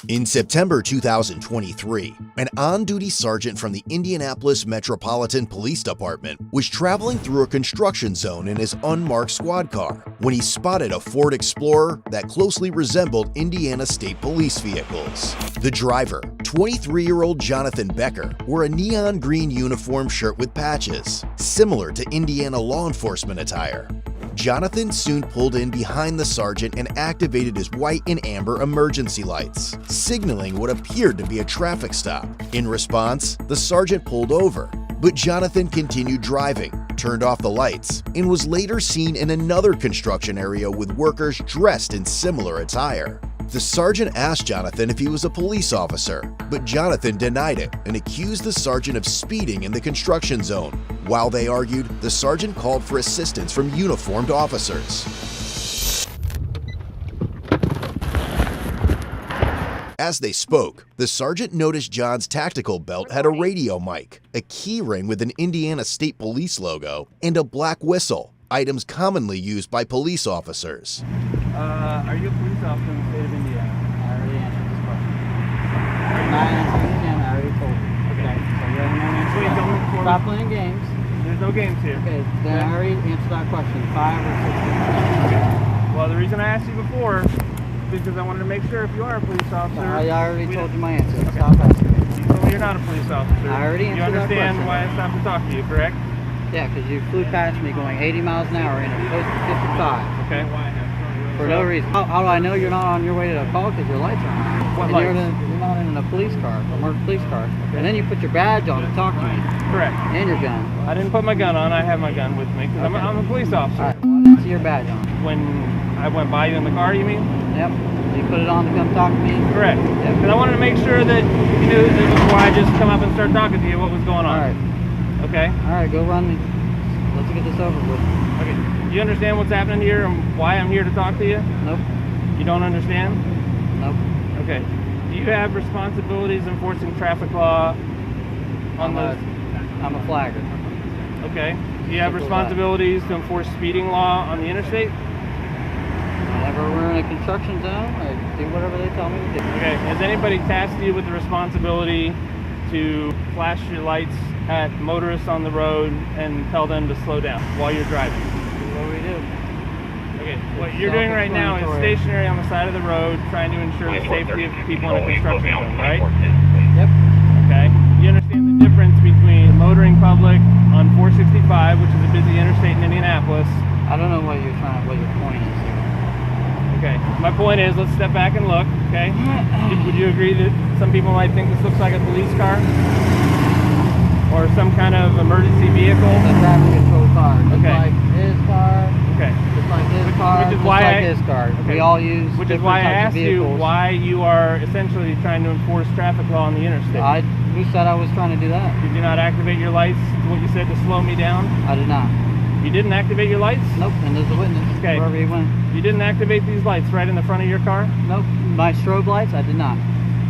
In September 2023, an on-duty sergeant from the Indianapolis Metropolitan Police Department was traveling through a construction zone in his unmarked squad car when he spotted a Ford Explorer that closely resembled Indiana State Police vehicles. The driver, 23-year-old Jonathan Becker, wore a neon green uniform shirt with patches, similar to Indiana law enforcement attire. Jonathan soon pulled in behind the sergeant and activated his white and amber emergency lights, signaling what appeared to be a traffic stop. In response, the sergeant pulled over, but Jonathan continued driving, turned off the lights, and was later seen in another construction area with workers dressed in similar attire. The sergeant asked Jonathan if he was a police officer, but Jonathan denied it and accused the sergeant of speeding in the construction zone. While they argued, the sergeant called for assistance from uniformed officers. As they spoke, the sergeant noticed John's tactical belt had a radio mic, a key ring with an Indiana State Police logo, and a black whistle, items commonly used by police officers. Are you a police officer in the state of Indiana? I already answered this question. I answered it again, I already told you. Okay, so you have no answer. Wait, don't Stop playing games. There's no games here. Okay, then I already answered that question. 5 or 6. Okay. Well, the reason I asked you before is because I wanted to make sure if you are a police officer. I already told you my answer. Okay. Stop asking me. You told me you're not a police officer. I already answered that question. You understand why I stopped to talk to you, correct? Yeah, because you flew past me going 80 miles an hour and it was 55. Okay. For no reason. How do I know you're not on your way to the call because your lights are on? What And lights? You're not in a police car, a marked police car. Okay. And then you put your badge on to talk to me. Correct. And your gun. I didn't put my gun on. I have my gun with me because Okay. I'm a police officer. All right, well, I didn't see your badge on. When I went by you in the car, you mean? Yep. You put it on to come talk to me? Correct. Yep. Because I wanted to make sure that you knew that before I just come up and start talking to you what was going on. All right. Okay? All right, go run me. Let's get this over with. Okay. Do you understand what's happening here and why I'm here to talk to you? Nope. You don't understand? Nope. Okay. Do you have responsibilities enforcing traffic law on those? I'm a flagger. Okay. Do you have Simple as that. responsibilities to enforce speeding law on the interstate? Whenever we're in a construction zone, I do whatever they tell me to do. Okay. Has anybody tasked you with the responsibility to flash your lights at motorists on the road and tell them to slow down while you're driving? What do we do? Okay, what you're doing right now is stationary on the side of the road trying to ensure the safety of people in a construction zone, right? Yep. Okay. You understand the difference between the motoring public on 465, which is a busy interstate in Indianapolis. I don't know what your point is here. Okay. My point is, let's step back and look, okay? Would you agree that some people might think this looks like a police car? Or some kind of emergency vehicle? It's a traffic control car. Just Okay. like his car. Okay. Just like his car. Which is just why like I- his car. okay. We all use Which is different why I types of asked you vehicles. why you are essentially trying to enforce traffic law on the interstate. Who said I was trying to do that? Did you not activate your lights, what you said, to slow me down? I did not. You didn't activate your lights? Nope. And there's a witness. Okay. Wherever he went. You didn't activate these lights right in the front of your car? Nope. My strobe lights, I did not.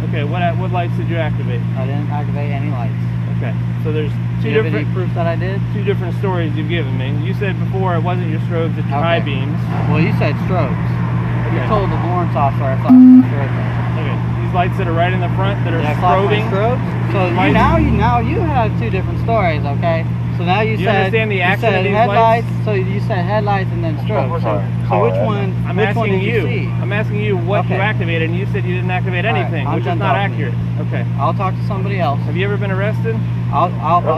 Okay, what lights did you activate? I didn't activate any lights. Okay, so there's Do you have any proof that I did? two different stories you've given me. You said before it wasn't your strobes, it's your high beams. Well, you said strobes. You Okay. told the Lawrence officer I thought it was strobe lights. Okay, these lights that are right in the front that are Did I flash my strobing. strobes? So Lights- now you have two different stories, okay? So now you You said understand the you action said of these headlights. lights? So you said headlights and then strobes. So which one? I'm which one asking did you see? I'm asking you what you Okay. activated, and you said you didn't activate All right, anything, I'm which is done not talking to you. accurate. Okay. I'll talk to somebody else. Have you ever been arrested? I'll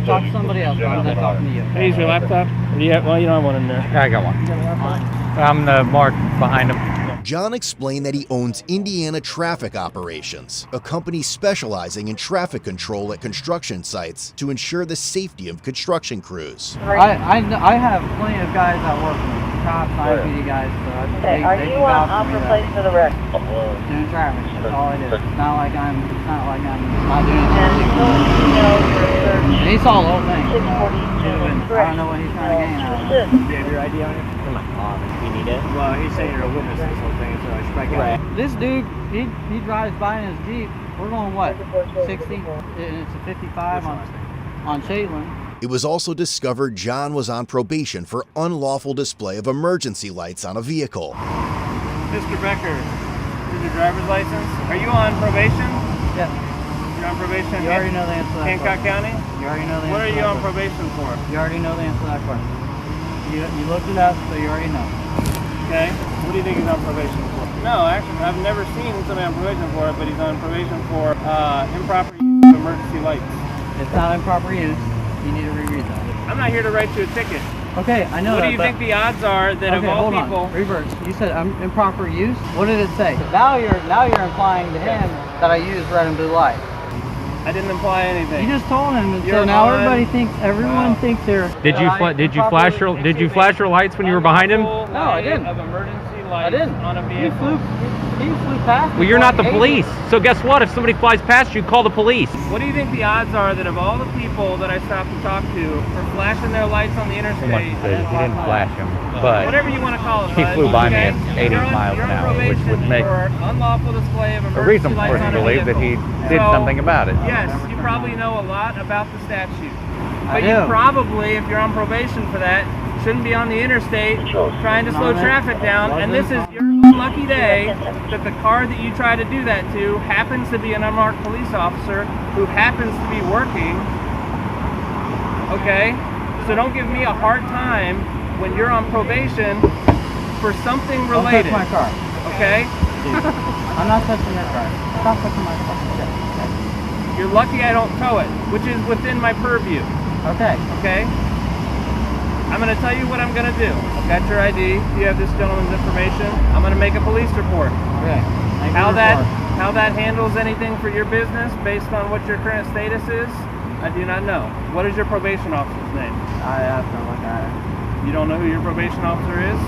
talk to somebody else. But I'm done talking to you. Hey, is your laptop? Or do you have, well, you don't have one in there. Yeah, I got one. You got a laptop? I'm the mark behind him. John explained that he owns Indiana Traffic Operations, a company specializing in traffic control at construction sites to ensure the safety of construction crews. I have plenty of guys that work with me. Cops, IPD guys. So Okay, are you on offer place for the wreck? Doing traffic. That's all I do. It's not like I'm not doing And anything. still email for search And he saw the whole thing. 642. I don't know what he's trying to gain out of it. Assist. Do you have your ID on you? Come on. We need it. Well, he's saying you're a witness to this whole thing, so I should probably get it. This dude, he drives by in his Jeep. We're going what? 60? And it's a 55 on Shaitland. It was also discovered John was on probation for unlawful display of emergency lights on a vehicle. Mr. Becker, did the your driver's license? Are you on probation? Yes. You're on probation. You already know the answer to that Hancock question. County? You already know the answer What are to you that on question. probation for? You already know the answer to that question. You looked it up, so you already know. Okay. What do you think he's on probation for? No, actually, I've never seen somebody on probation for it, but he's on probation for improper use of emergency lights. It's not improper use. You need to reread that. I'm not here to write you a ticket. Okay, I know What that. do you think the odds are that of okay, all hold people? on. Reverse. You said improper use. What did it say? Now you're implying to him that I use red and blue light. I didn't imply anything. You just told him, and so You're now on- everyone thinks here. Did you flash your lights when you were behind him? No, I didn't. Of emergency I lights didn't. on a He vehicle. flew past. Well, you're not the police. So guess what? If somebody flies past you, call the police. What do you think the odds are that of all the people that I stopped and talked to for flashing their lights on the interstate? He didn't flash him, but Whatever you want to call it. he bud, flew by me okay? at 80 You're on- miles you're an on hour, which probation would make for unlawful display of a emergency reason lights for us on to a believe that he vehicle. did So, something about it. Yes, you probably know a lot about the statute. I But do. you probably, if you're on probation for that, shouldn't be on the interstate trying to slow No, traffic down. And this is your lucky day that the car that you try to do that to happens to be an unmarked police officer who happens to be working. Okay? So don't give me a hard time when you're on probation for something Don't related. touch my car. Okay? I'm not touching your car. Stop touching my car. You're lucky I don't tow it, which is within my purview. Okay. Okay? I'm going to tell you what I'm going to do. I've got your ID. You have this gentleman's information. I'm going to make a police report. Okay. Thank you How for that the report. how that handles anything for your business based on what your current status is, I do not know. What is your probation officer's name? I have to look at it. You don't know who your probation officer is?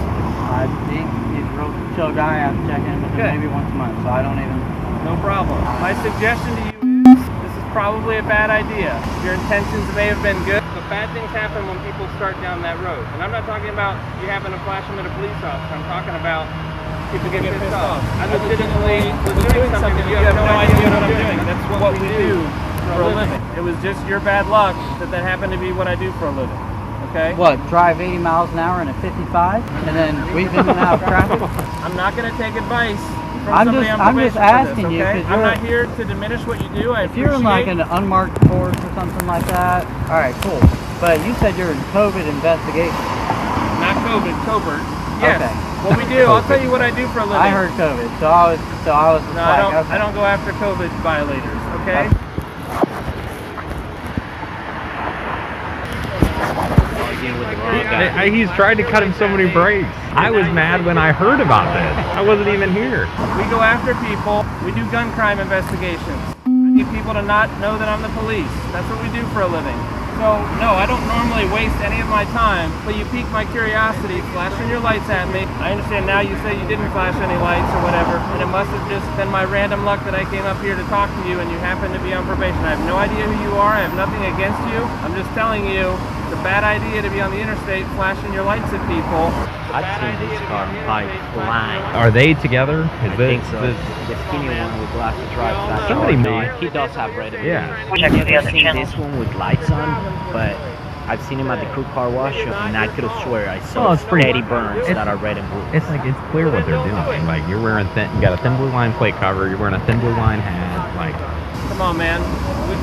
He's a real chill guy. I have to check in with Okay. him maybe once a month, so I don't even. No problem. My suggestion to you is, this is probably a bad idea. Your intentions may have been good, but bad things happen when people start down that road. And I'm not talking about you having to flash them at a police officer. I'm talking about people get pissed off. I legitimately was doing something that you have no idea what I'm doing. That's what we do for a living. It was just your bad luck that that happened to be what I do for a living. Okay? What? Drive 80 miles an hour in a 55, and then weave in and out of traffic? I'm not going to take advice from I'm somebody just- on I'm probation just for this, asking you, okay? 'cause I'm you're- not here to diminish what you do. I If you're in like appreciate- an unmarked Ford or something like that, all right, cool. But you said you're in COVID investigation. Not COVID, covert. Yes. Okay. What we do, I'll tell you what I do for a living. I heard COVID, so I was just No, like, okay. I don't go after COVID violators, okay? He's tried to cut him so many breaks. I was mad when I heard about this. I wasn't even here. We go after people. We do gun crime investigations. I need people to not know that I'm the police. That's what we do for a living. So, no, I don't normally waste any of my time, but you piqued my curiosity, flashing your lights at me. I understand now you say you didn't flash any lights or whatever, and it must have just been my random luck that I came up here to talk to you and you happen to be on probation. I have no idea who you are. I have nothing against you. I'm just telling you, it's a bad idea to be on the interstate flashing your lights at people. I've seen this car like blind. Are they together? I think so. The skinny one with glasses drives that Somebody car. made- He does have red and blue. Yeah. Check I've the other never seen channel. this one with lights on, but I've seen him at the crew car wash, and I could have swear I saw Well, it's pretty- steady burns it's- that are red and blue. It's like, it's clear what they're doing. Like, you're wearing you got a thin blue line plate cover, you're wearing a thin blue line hat, like, Come on, man.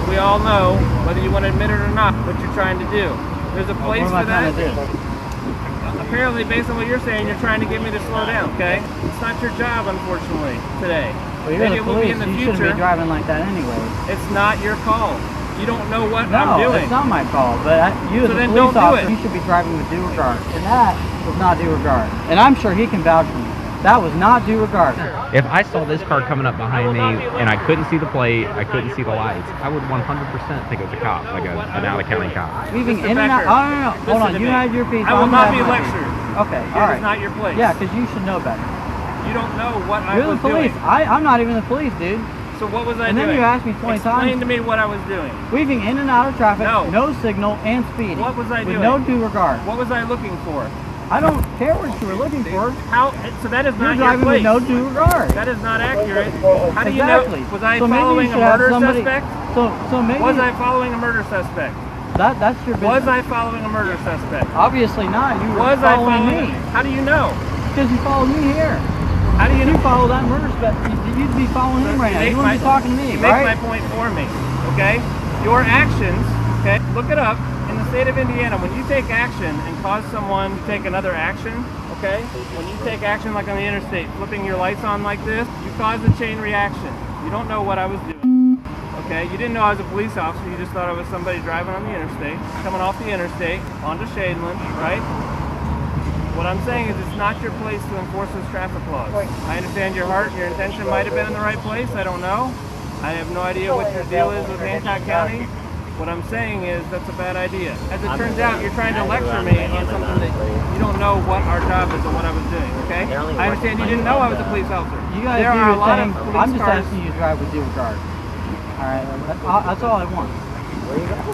We all know, whether you want to admit it or not, what you're trying to do. There's a place What am I for that. trying to do? Apparently, based on what you're saying, you're trying to get me to slow down, okay? It's not your job, unfortunately, today. Well, you're Maybe the it will be police. in the You shouldn't future. be driving like that anyway. It's not your call. You don't know what No, I'm doing. it's not my call. But you, as So a then police don't do officer, it. you should be driving with due regard. And that was not due regard. And I'm sure he can vouch for me. That was not due regard. if I saw this car coming up behind me and I couldn't see the plate, I couldn't see the lights, I would 100% think it was a cop, like an out-of-county cop. Weaving Mr. in and out. Becker, Oh, no. Hold listen on. to You me. had your piece. I will I'm not gonna be have my piece. lectured. Okay, Here all is right. not your place. Yeah, because you should know better. You don't know what I You're the was police. doing. I'm not even the police, dude. So what was I And doing? then you asked me 20 Explain times. to me what I was doing. Weaving in and out of traffic, No. signal, and speeding. What was I with doing? no due regard. What was I looking for? I don't care what you were looking for. How? So that is You're not your driving with place. no due regard. That is not accurate. How do you Exactly. know? Was I So maybe you following a should have murder somebody- suspect? So maybe Was I following a murder suspect? that's your business. Was I following a murder suspect? Obviously not. You were Was I following following? me How do you know? because you followed me here. How do you You know? follow that murder spec. You'd be following him right now. You wouldn't be talking to me, You make right? my point for me, okay? Your actions, okay? Look it up. In the state of Indiana, when you take action and cause someone to take another action, okay? When you take action like on the interstate, flipping your lights on like this, you cause a chain reaction. You don't know what I was doing, okay? You didn't know I was a police officer. You just thought I was somebody driving on the interstate, coming off the interstate, onto Shadeland, right? What I'm saying is it's not your place to enforce those traffic laws. I understand your heart, your intention might have been in the right place. I don't know. I have no idea what your deal is with Hancock County. What I'm saying is that's a bad idea. As it turns out, you're trying to lecture me on something that you don't know what our job is and what I was doing, okay? I understand you didn't know I was a police officer. You guys There do are a your lot thing. of police I'm just cars. asking you to drive with due regard. All right, that's all I want.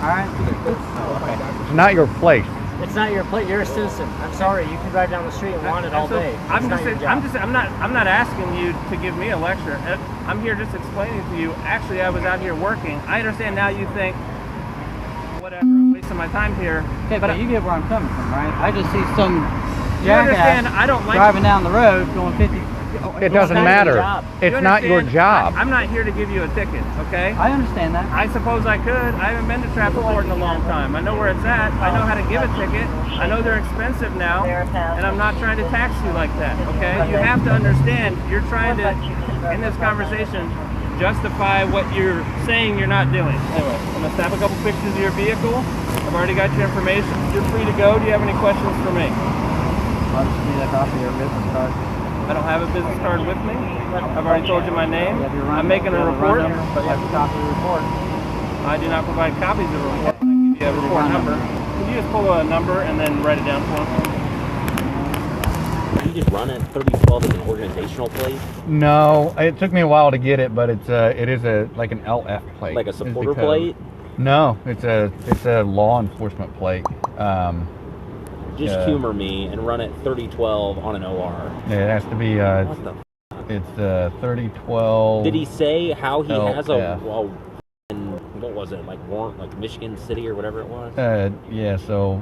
All right. It's not your place. It's not your plate. You're a citizen. I'm sorry. You can drive down the street and want it all So, day. I'm It's not your job. I'm not asking you to give me a lecture. I'm here just explaining to you. Actually, I was out here working. I understand now. You think, whatever, I'm wasting my time here. Okay, but you get where I'm coming from, right? I just see some You understand? jackass I don't like driving down the road going 50. It doesn't not your matter. job. It's You not your understand? job. I'm not here to give you a ticket, okay? I understand that. I suppose I could. I haven't been to traffic court in a long time. I know where it's at. I know how to give a ticket. I know they're expensive now, and I'm not trying to tax you like that, okay? You have to understand, you're trying to, in this conversation, justify what you're saying you're not doing. Anyway, I'm gonna snap a couple pictures of your vehicle. I've already got your information. You're free to go. Do you have any questions for me? I just need a copy of your business card. I don't have a business card with me. I've already told you my name. You have your run- I'm making you a have report. run number, but you have a copy of the report. I do not provide copies of the report. I give you a report number. Can you just pull a number and then write it down for me? You just run it 3012 as an organizational plate, No, it took me a while to get it, but it is like an LF plate. like a is the supporter code. plate. No, it's a law enforcement plate. Just Yeah. humor me and run it 3012 on an OR. Yeah, it has to be. What the? It's 3012. Did he say how he has LF. what was it, like Warren, like Michigan City or whatever it was? Yeah, so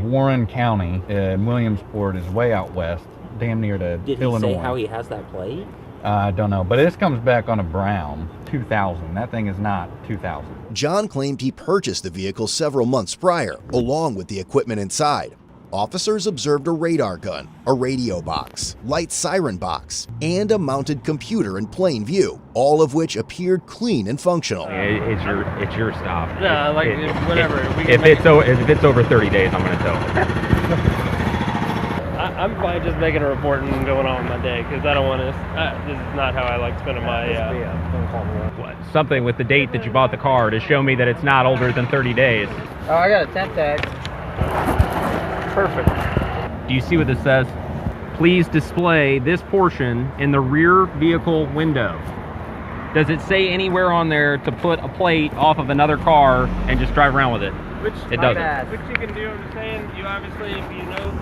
Warren County, Williamsport is way out west, damn near to Did he Illinois. say how he has that plate? I don't know, but this comes back on a brown 2000. That thing is not 2000. John claimed he purchased the vehicle several months prior, along with the equipment inside. Officers observed a radar gun, a radio box, light siren box, and a mounted computer in plain view, all of which appeared clean and functional. It's your stop. Yeah, like, whatever. We can If make it's over 30 days, I'm going to tow it. I'm fine just making a report and going on with my day because I don't want to. This is not how I like spending my. Something with the date that you bought the car to show me that it's not older than 30 days. Oh, I got a tent tag. Perfect. Do you see what this says? Please display this portion in the rear vehicle window. Does it say anywhere on there to put a plate off of another car and just drive around with it? Which It doesn't. Which you can do. I'm just saying. You obviously, if you know.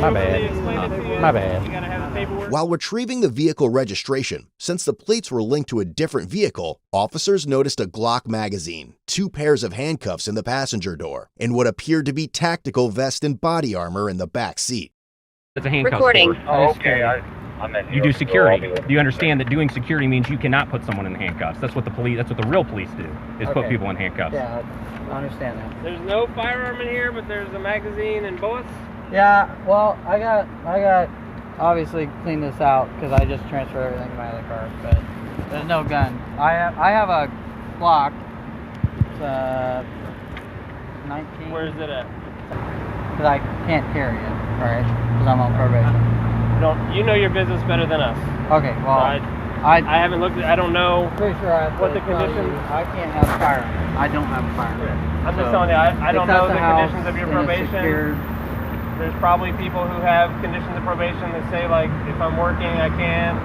My bad. Explain it to you. My bad. You gotta have the paperwork. While retrieving the vehicle registration, since the plates were linked to a different vehicle, officers noticed a Glock magazine, 2 pairs of handcuffs in the passenger door, and what appeared to be tactical vest and body armor in the back seat. It's a handcuff Recording. store. Oh, okay. You do security. Do you understand that doing security means you cannot put someone in handcuffs? That's what the real police do, is put Okay. people in handcuffs. Yeah, I understand that. There's no firearm in here, but there's a magazine and bullets. Yeah, well, I got obviously clean this out because I just transferred everything to my other car, but there's no gun. I have a Glock. It's 19. Where's it at? Because I can't carry it, right? Because I'm on probation. You know your business better than us. Okay, well, I haven't looked at. I don't know. pretty sure I have what to the tell conditions- you, I can't have a firearm. I don't have a firearm. I'm just telling you. I don't It's at know the house, conditions of your and it's probation. secured. There's probably people who have conditions of probation that say like, if I'm working, I can.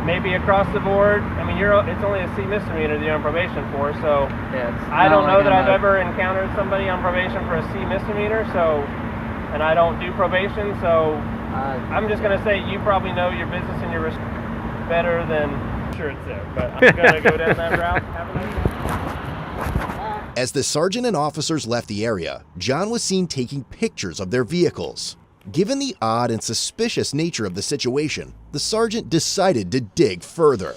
Maybe across the board. I mean, it's only a C misdemeanor that you're on probation for. So Yeah, it's I not don't know like that I'm I've a- ever encountered somebody on probation for a C misdemeanor. So, and I don't do probation. So I'm just gonna say you probably know your business and your risk better than. I'm sure it's there, but I'm gonna go down that route. Have a nice day. As the sergeant and officers left the area, John was seen taking pictures of their vehicles. Given the odd and suspicious nature of the situation, the sergeant decided to dig further.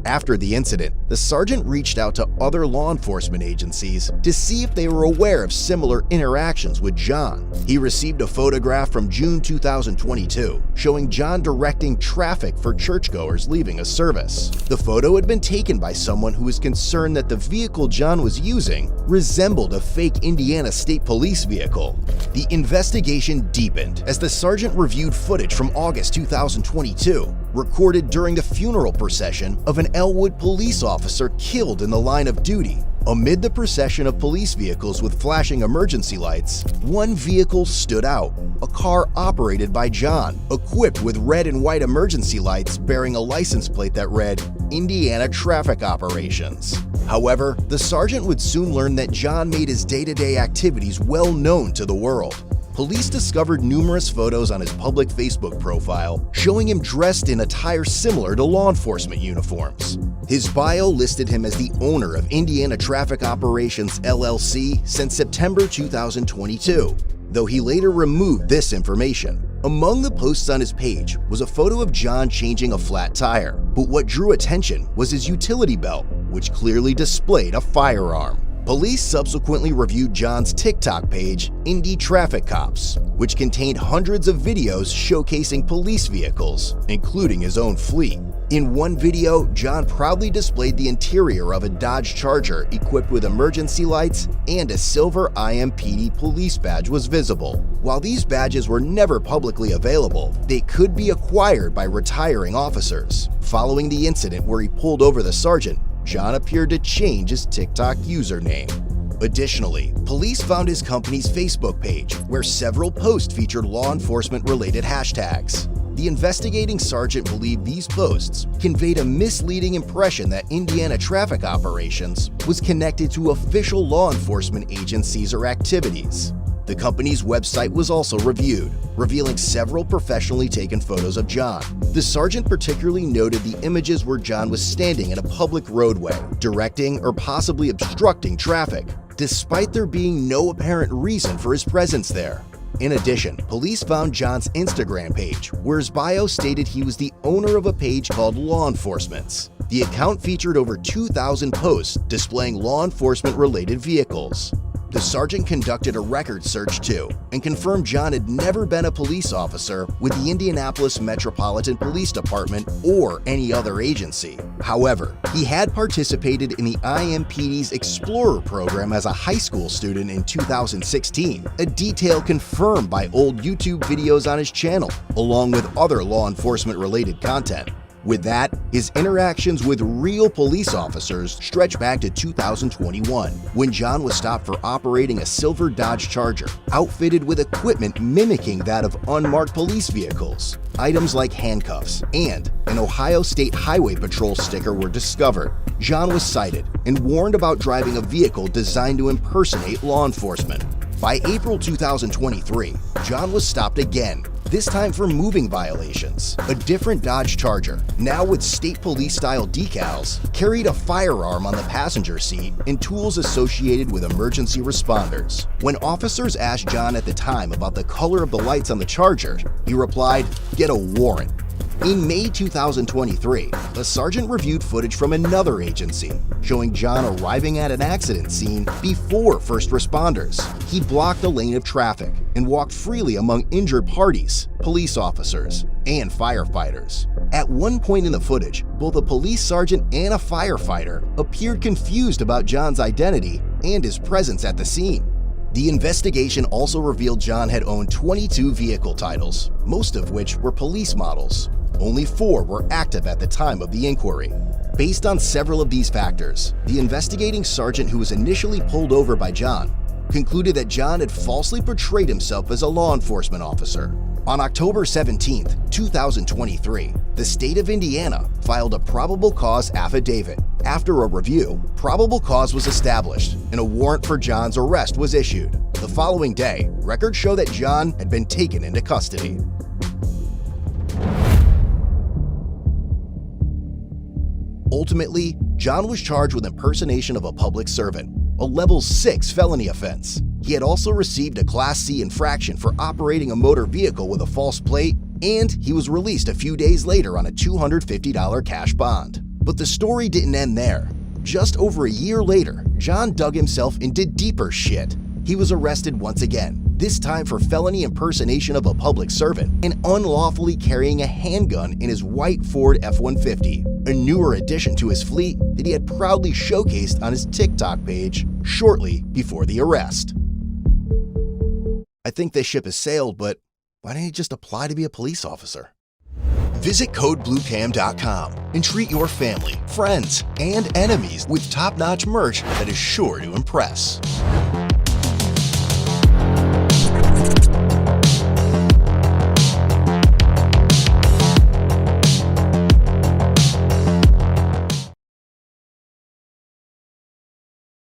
After the incident, the sergeant reached out to other law enforcement agencies to see if they were aware of similar interactions with John. He received a photograph from June 2022 showing John directing traffic for churchgoers leaving a service. The photo had been taken by someone who was concerned that the vehicle John was using resembled a fake Indiana State Police vehicle. The investigation deepened as the sergeant reviewed footage from August 2022, recorded during the funeral procession of an Elwood police officer killed in the line of duty. Amid the procession of police vehicles with flashing emergency lights, one vehicle stood out, a car operated by John, equipped with red and white emergency lights bearing a license plate that read, Indiana Traffic Operations. However, the sergeant would soon learn that John made his day-to-day activities well known to the world. Police discovered numerous photos on his public Facebook profile showing him dressed in attire similar to law enforcement uniforms. His bio listed him as the owner of Indiana Traffic Operations LLC since September 2022, though he later removed this information. Among the posts on his page was a photo of John changing a flat tire, but what drew attention was his utility belt, which clearly displayed a firearm. Police subsequently reviewed John's TikTok page, Indy Traffic Cops, which contained hundreds of videos showcasing police vehicles, including his own fleet. In one video, John proudly displayed the interior of a Dodge Charger equipped with emergency lights, and a silver IMPD police badge was visible. While these badges were never publicly available, they could be acquired by retiring officers. Following the incident where he pulled over the sergeant, John appeared to change his TikTok username. Additionally, police found his company's Facebook page, where several posts featured law enforcement-related hashtags. The investigating sergeant believed these posts conveyed a misleading impression that Indiana Traffic Operations was connected to official law enforcement agencies or activities. The company's website was also reviewed, revealing several professionally taken photos of John. The sergeant particularly noted the images where John was standing in a public roadway, directing or possibly obstructing traffic, despite there being no apparent reason for his presence there. In addition, police found John's Instagram page, where his bio stated he was the owner of a page called Law Enforcement's. The account featured over 2,000 posts displaying law enforcement-related vehicles. The sergeant conducted a record search too, and confirmed John had never been a police officer with the Indianapolis Metropolitan Police Department or any other agency. However, he had participated in the IMPD's Explorer program as a high school student in 2016, a detail confirmed by old YouTube videos on his channel, along with other law enforcement-related content. With that, his interactions with real police officers stretch back to 2021, when John was stopped for operating a silver Dodge Charger, outfitted with equipment mimicking that of unmarked police vehicles. Items like handcuffs and an Ohio State Highway Patrol sticker were discovered. John was cited and warned about driving a vehicle designed to impersonate law enforcement. By April 2023, John was stopped again, this time for moving violations. A different Dodge Charger, now with state police-style decals, carried a firearm on the passenger seat and tools associated with emergency responders. When officers asked John at the time about the color of the lights on the Charger, he replied, "Get a warrant." In May 2023, a sergeant reviewed footage from another agency, showing John arriving at an accident scene before first responders. He blocked a lane of traffic and walked freely among injured parties, police officers, and firefighters. At one point in the footage, both a police sergeant and a firefighter appeared confused about John's identity and his presence at the scene. The investigation also revealed John had owned 22 vehicle titles, most of which were police models. Only 4 were active at the time of the inquiry. Based on several of these factors, the investigating sergeant who was initially pulled over by John concluded that John had falsely portrayed himself as a law enforcement officer. On October 17, 2023, the state of Indiana filed a probable cause affidavit. After a review, probable cause was established and a warrant for John's arrest was issued. The following day, records show that John had been taken into custody. Ultimately, John was charged with impersonation of a public servant, a level 6 felony offense. He had also received a Class C infraction for operating a motor vehicle with a false plate, and he was released a few days later on a $250 cash bond. But the story didn't end there. Just over a year later, John dug himself into deeper shit. He was arrested once again, this time for felony impersonation of a public servant and unlawfully carrying a handgun in his white Ford F-150, a newer addition to his fleet that he had proudly showcased on his TikTok page shortly before the arrest. I think this ship has sailed, but why didn't he just apply to be a police officer? Visit CodeBlueCam.com and treat your family, friends, and enemies with top-notch merch that is sure to impress.